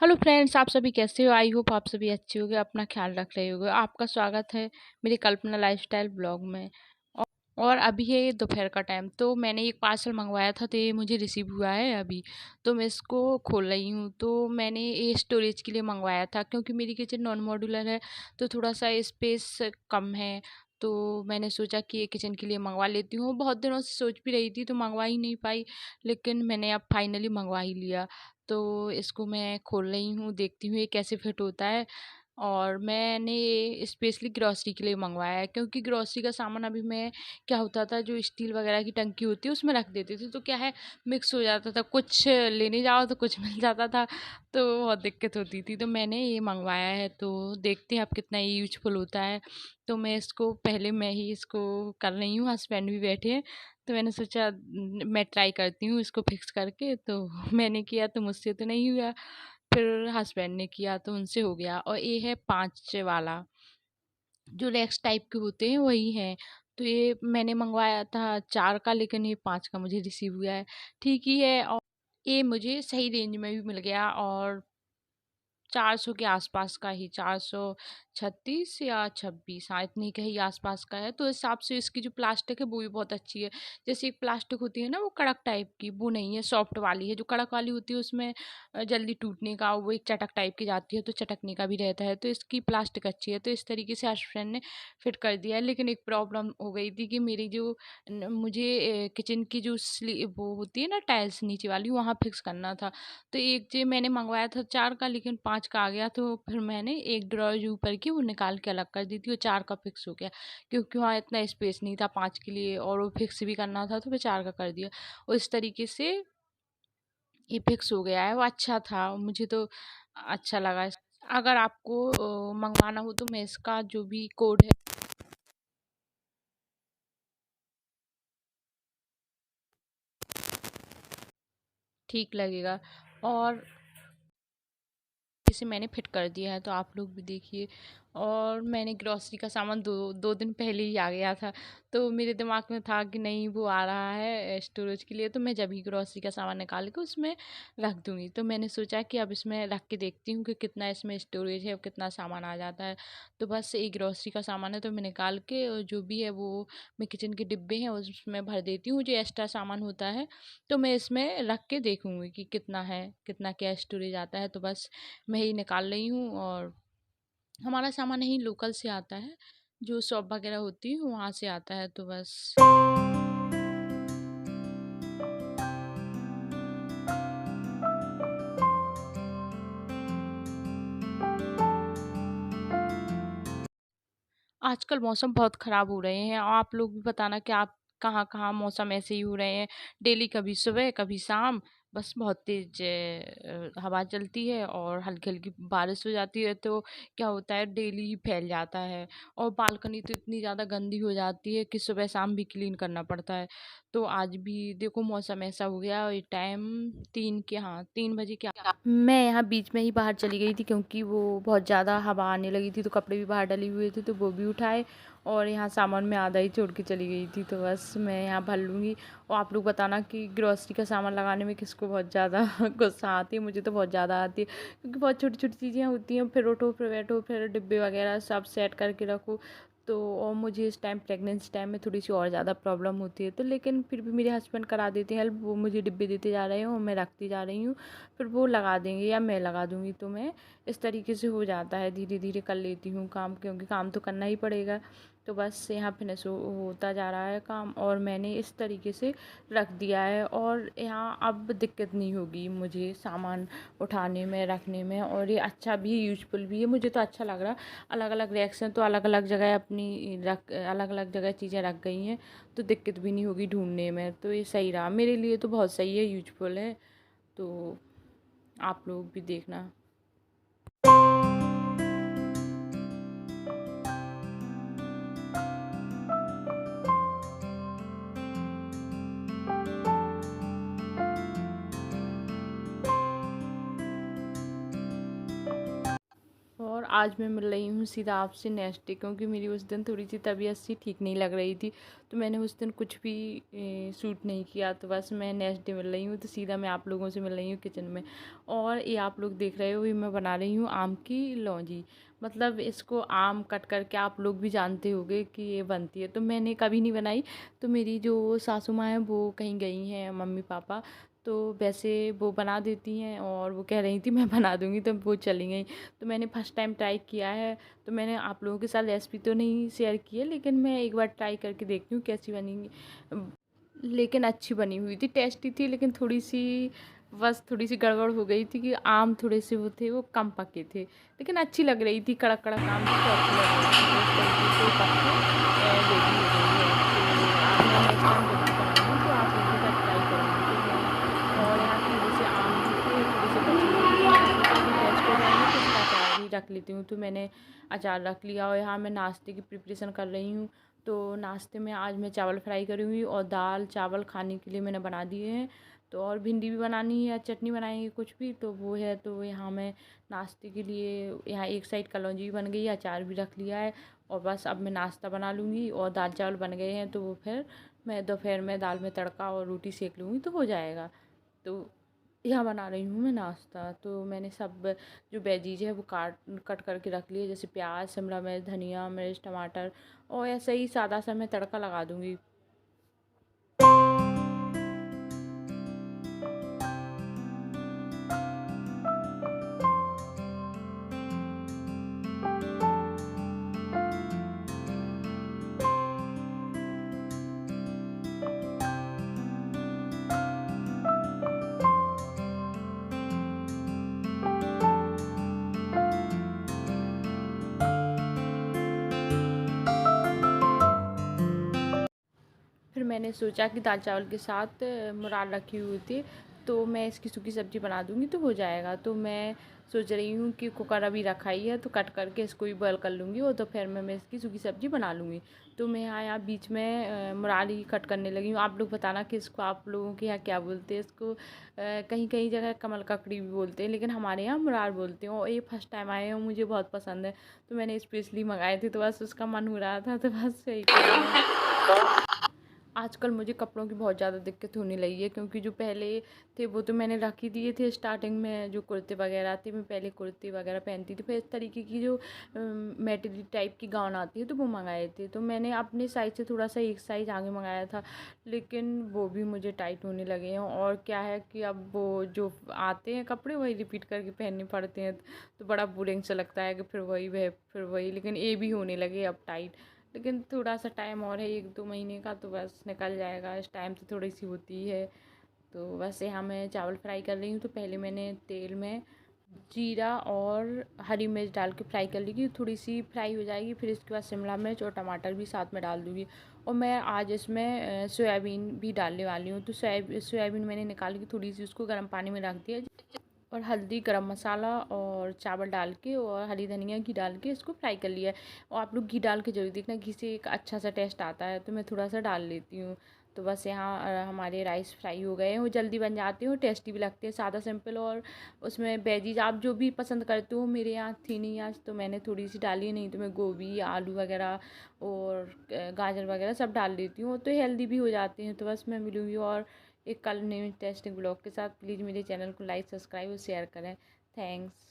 Hello friends, आप सभी कैसे हो? आई होप आप सभी अच्छे होंगे, अपना ख्याल रख रहे होंगे। आपका स्वागत है मेरी कल्पना लाइफस्टाइल ब्लॉग में। औ और अभी है दोपहर का टाइम, तो मैंने एक पार्सल मंगवाया था, तो ये मुझे रिसीव हुआ है अभी। तो मैं इसको खोल रही हूँ। तो मैंने ये स्टोरेज के लिए मंगवाया था, क्योंकि मेरी किचन नॉन मॉड्यूलर है, तो थोड़ा-सा स्पेस कम है। तो मैंने सोचा कि ये किचन के लिए मंगवा लेती हूँ। बहुत दिनों से सोच भी रही थी, तो मंगवा ही नहीं पाई, लेकिन मैंने अब फाइनली मंगवा ही लिया। तो इसको मैं खोल रही हूँ, देखती हूँ ये कैसे फिट होता है। और मैंने ये स्पेशली ग्रॉसरी के लिए मंगवाया है, क्योंकि ग्रॉसरी का सामान अभी मैं क्या होता था, जो स्टील वगैरह की टंकी होती है उसमें रख देती थी, तो क्या है, मिक्स हो जाता था, कुछ लेने जाओ तो कुछ मिल जाता था। तो बहुत दिक्कत होती थी, तो मैंने ये मंगवाया है। तो देखते हैं अब कितना ये यूजफुल होता है। तो मैं इसको पहले मैं ही इसको कर रही हूँ, हस्बैंड भी बैठे हैं। तो मैंने सोचा मैं ट्राई करती हूँ इसको फिक्स करके। तो मैंने किया तो मुझसे तो नहीं हुआ, फिर हस्बैंड ने किया तो उनसे हो गया। और ये है 5 वाला, जो रेक्स टाइप के होते हैं वही है। तो ये मैंने मंगवाया था 4 का, लेकिन ये 5 का मुझे रिसीव हुआ है। ठीक ही है, और ये मुझे सही रेंज में भी मिल गया, और 400 के आसपास का ही, 436 या 26, हाँ इतनी के ही आसपास का है। तो इस हिसाब से इसकी जो प्लास्टिक है वो भी बहुत अच्छी है। जैसे एक प्लास्टिक होती है ना, वो कड़क टाइप की, वो नहीं है, सॉफ्ट वाली है। जो कड़क वाली होती है उसमें जल्दी टूटने का, वो एक चटक टाइप की जाती है, तो चटकने का भी रहता है। तो इसकी प्लास्टिक अच्छी है, तो इस तरीके से हस्बैंड ने फिट कर दिया है। लेकिन एक प्रॉब्लम हो गई थी कि मेरी जो मुझे किचन की जो वो होती है ना, टाइल्स नीचे वाली, वहाँ फिक्स करना था। तो एक जो मैंने मंगवाया था 4 का, लेकिन 5 का आ गया। तो फिर मैंने एक ड्रॉर जो ऊपर की वो निकाल के अलग कर दी थी, वो 4 का फिक्स हो गया, क्योंकि वहाँ इतना स्पेस नहीं था 5 के लिए, और वो फिक्स भी करना था, तो मैं 4 का कर दिया। और इस तरीके से ये फिक्स हो गया है। वो अच्छा था, मुझे तो अच्छा लगा। अगर आपको मंगवाना हो तो मैं इसका जो भी कोड है ठीक लगेगा। और इसे मैंने फिट कर दिया है, तो आप लोग भी देखिए। और मैंने ग्रॉसरी का सामान दो दो दिन पहले ही आ गया था, तो मेरे दिमाग में था कि नहीं वो आ रहा है स्टोरेज के लिए, तो मैं जब ही ग्रॉसरी का सामान निकाल के उसमें रख दूँगी। तो मैंने सोचा कि अब इसमें रख के देखती हूँ कि कितना इसमें स्टोरेज है और कितना सामान आ जाता है। तो बस एक ग्रॉसरी का सामान है, तो मैं निकाल के और जो भी है वो मैं किचन के डिब्बे हैं उसमें भर देती हूँ। जो एक्स्ट्रा सामान होता है तो मैं इसमें रख के देखूँगी कि कितना है, कितना क्या स्टोरेज आता है। तो बस मैं ही निकाल रही हूँ। और हमारा सामान यहीं लोकल से आता है, जो शॉप वगैरह होती है वहाँ से आता है। तो बस आजकल मौसम बहुत ख़राब हो रहे हैं, और आप लोग भी बताना कि आप कहाँ-कहाँ मौसम ऐसे ही हो रहे हैं। डेली कभी सुबह, कभी शाम, बस बहुत तेज़ हवा चलती है और हल्की-हल्की बारिश हो जाती है, तो क्या होता है, डेली ही फैल जाता है। और बालकनी तो इतनी ज़्यादा गंदी हो जाती है कि सुबह-शाम भी क्लीन करना पड़ता है। तो आज भी देखो मौसम ऐसा हो गया, और ये टाइम 3 के, हाँ 3 बजे के मैं यहाँ बीच में ही बाहर चली गई थी, क्योंकि वो बहुत ज़्यादा हवा आने लगी थी, तो कपड़े भी बाहर डले हुए थे, तो वो भी उठाए। और यहाँ सामान मैं आधा ही छोड़ के चली गई थी, तो बस मैं यहाँ भर लूँगी। और आप लोग बताना कि ग्रॉसरी का सामान लगाने में किसको बहुत ज़्यादा गुस्सा आती है। मुझे तो बहुत ज़्यादा आती है, क्योंकि बहुत छोटी-छोटी चीज़ें होती हैं, फिर उठो, फिर बैठो, फिर डिब्बे वगैरह सब सेट करके रखो। तो और मुझे इस टाइम प्रेगनेंसी टाइम में थोड़ी-सी और ज़्यादा प्रॉब्लम होती है, तो लेकिन फिर भी मेरे हस्बैंड करा देते हैं हेल्प। वो मुझे डिब्बे देते जा रहे हैं और मैं रखती जा रही हूँ, फिर वो लगा देंगे या मैं लगा दूँगी। तो मैं इस तरीके से हो जाता है, धीरे-धीरे कर लेती हूँ काम, क्योंकि काम तो करना ही पड़ेगा। तो बस यहाँ फिनिश होता जा रहा है काम, और मैंने इस तरीके से रख दिया है। और यहाँ अब दिक्कत नहीं होगी मुझे सामान उठाने में, रखने में। और ये अच्छा भी, यूज़फुल भी है, मुझे तो अच्छा लग रहा। अलग-अलग रैक्स हैं, तो अलग-अलग जगह अपनी अलग-अलग जगह चीज़ें रख गई हैं, तो दिक्कत भी नहीं होगी ढूँढने में। तो ये सही रहा मेरे लिए, तो बहुत सही है, यूज़फुल है। तो आप लोग भी देखना। और आज मैं मिल रही हूँ सीधा आपसे नेक्स्ट डे, क्योंकि मेरी उस दिन थोड़ी सी तबीयत सी ठीक नहीं लग रही थी। तो मैंने उस दिन कुछ भी शूट नहीं किया। तो बस मैं नेक्स्ट डे मिल रही हूँ, तो सीधा मैं आप लोगों से मिल रही हूँ किचन में। और ये आप लोग देख रहे हो, ये मैं बना रही हूँ आम की लौंजी। मतलब इसको आम कट करके आप लोग भी जानते होंगे कि ये बनती है, तो मैंने कभी नहीं बनाई। तो मेरी जो सासू माँ हैं वो कहीं गई हैं, मम्मी पापा, तो वैसे वो बना देती हैं और वो कह रही थी मैं बना दूँगी, तो वो चली गई। तो मैंने फर्स्ट टाइम ट्राई किया है। तो मैंने आप लोगों के साथ रेसिपी तो नहीं शेयर की है, लेकिन मैं एक बार ट्राई करके देखती हूँ कैसी बनेंगी। लेकिन अच्छी बनी हुई थी, टेस्टी थी, लेकिन थोड़ी सी गड़बड़ हो गई थी कि आम थोड़े से वो थे, वो कम पके थे। लेकिन अच्छी लग रही थी, कड़क कड़क आम थी तो अच्छी लग रही थी। तो इस तरीके से पक के रेडी हो गई है। तो आज मैं नेक्स्ट टाइम जब भी बनाऊँगी तो आप लोगों के साथ ट्राई करूँगी। तो मैं और यहाँ थोड़े से आम भी थे, थोड़े से बचे हुए थे, मैंने सोचा कि वेस्ट हो जाएंगे तो इसका अचार ही रख लेती हूँ। तो मैंने अचार रख लिया और यहाँ मैं नाश्ते की प्रिपरेशन कर रही हूँ। तो नाश्ते में आज मैं चावल फ्राई करूँगी और दाल चावल खाने के लिए मैंने बना दिए हैं। तो और भिंडी भी बनानी है या चटनी बनाएंगे कुछ भी तो वो है। तो यहाँ मैं नाश्ते के लिए यहाँ एक साइड कलौंजी भी बन गई है, अचार भी रख लिया है। और बस अब मैं नाश्ता बना लूँगी और दाल चावल बन गए हैं, तो वो फिर मैं दोपहर में दाल में तड़का और रोटी सेक लूँगी तो हो जाएगा। तो यहाँ बना रही हूँ मैं नाश्ता। तो मैंने सब जो वेजीज है वो कट करके रख लिए, जैसे प्याज, शिमला मिर्च, धनिया मिर्च, टमाटर, और ऐसे ही सादा सा मैं तड़का लगा दूँगी। फिर मैंने सोचा कि दाल चावल के साथ मुराल रखी हुई थी, तो मैं इसकी सूखी सब्ज़ी बना दूँगी तो हो जाएगा। तो मैं सोच रही हूँ कि कुकर अभी रखा ही है, तो कट करके इसको भी बॉयल कर लूँगी और दोपहर में मैं इसकी सूखी सब्ज़ी बना लूँगी। तो मैं यहाँ बीच में मुराल ही कट करने लगी हूँ। आप लोग बताना कि इसको आप लोगों के यहाँ क्या बोलते हैं इसको। कहीं कहीं जगह कमल ककड़ी भी बोलते हैं, लेकिन हमारे यहाँ मुराल बोलते हैं। और ये फर्स्ट टाइम आए हैं, मुझे बहुत पसंद है, तो मैंने स्पेशली मंगाए थे। तो बस उसका मन हो रहा था, तो बस यही कर रही हूँ। आजकल मुझे कपड़ों की बहुत ज़्यादा दिक्कत होने लगी है, क्योंकि जो पहले थे वो तो मैंने रख ही दिए थे। स्टार्टिंग में जो कुर्ते वगैरह थे, मैं पहले कुर्ते वगैरह पहनती थी, फिर इस तरीके की जो मेटली टाइप की गाउन आती है तो वो मंगाए थे। तो मैंने अपने साइज़ से थोड़ा सा एक साइज़ आगे मंगाया था, लेकिन वो भी मुझे टाइट होने लगे हैं। और क्या है कि अब वो जो आते हैं कपड़े वही रिपीट करके पहनने पड़ते हैं, तो बड़ा बोरिंग सा लगता है कि फिर वही, लेकिन ये भी होने लगे अब टाइट। लेकिन थोड़ा सा टाइम और है, 1-2 महीने का, तो बस निकल जाएगा। इस टाइम तो थोड़ी सी होती है। तो बस यहाँ मैं चावल फ्राई कर रही हूँ। तो पहले मैंने तेल में जीरा और हरी मिर्च डाल के फ्राई कर ली, थोड़ी सी फ्राई हो जाएगी। फिर इसके बाद शिमला मिर्च और टमाटर भी साथ में डाल दूँगी। और मैं आज इसमें सोयाबीन भी डालने वाली हूँ। तो सोयाबीन मैंने निकाल के थोड़ी सी उसको गर्म पानी में रख दिया, और हल्दी, गरम मसाला और चावल डाल के और हरी धनिया घी डाल के इसको फ्राई कर लिया है। और आप लोग घी डाल के ज़रूर देखना, घी से एक अच्छा सा टेस्ट आता है, तो मैं थोड़ा सा डाल लेती हूँ। तो बस यहाँ हमारे राइस फ्राई हो गए हैं, वो जल्दी बन जाते हैं और टेस्टी भी लगते हैं, सादा सिंपल। और उसमें वेजीज आप जो भी पसंद करते हो, मेरे यहाँ थी नहीं आज, तो मैंने थोड़ी सी डाली, नहीं तो मैं गोभी, आलू वगैरह और गाजर वगैरह सब डाल देती हूँ, तो हेल्दी भी हो जाते हैं। तो बस मैं मिलूँगी और एक कल न्यू इंटरेस्टिंग ब्लॉग के साथ। प्लीज़ मेरे चैनल को लाइक, सब्सक्राइब और शेयर करें। थैंक्स।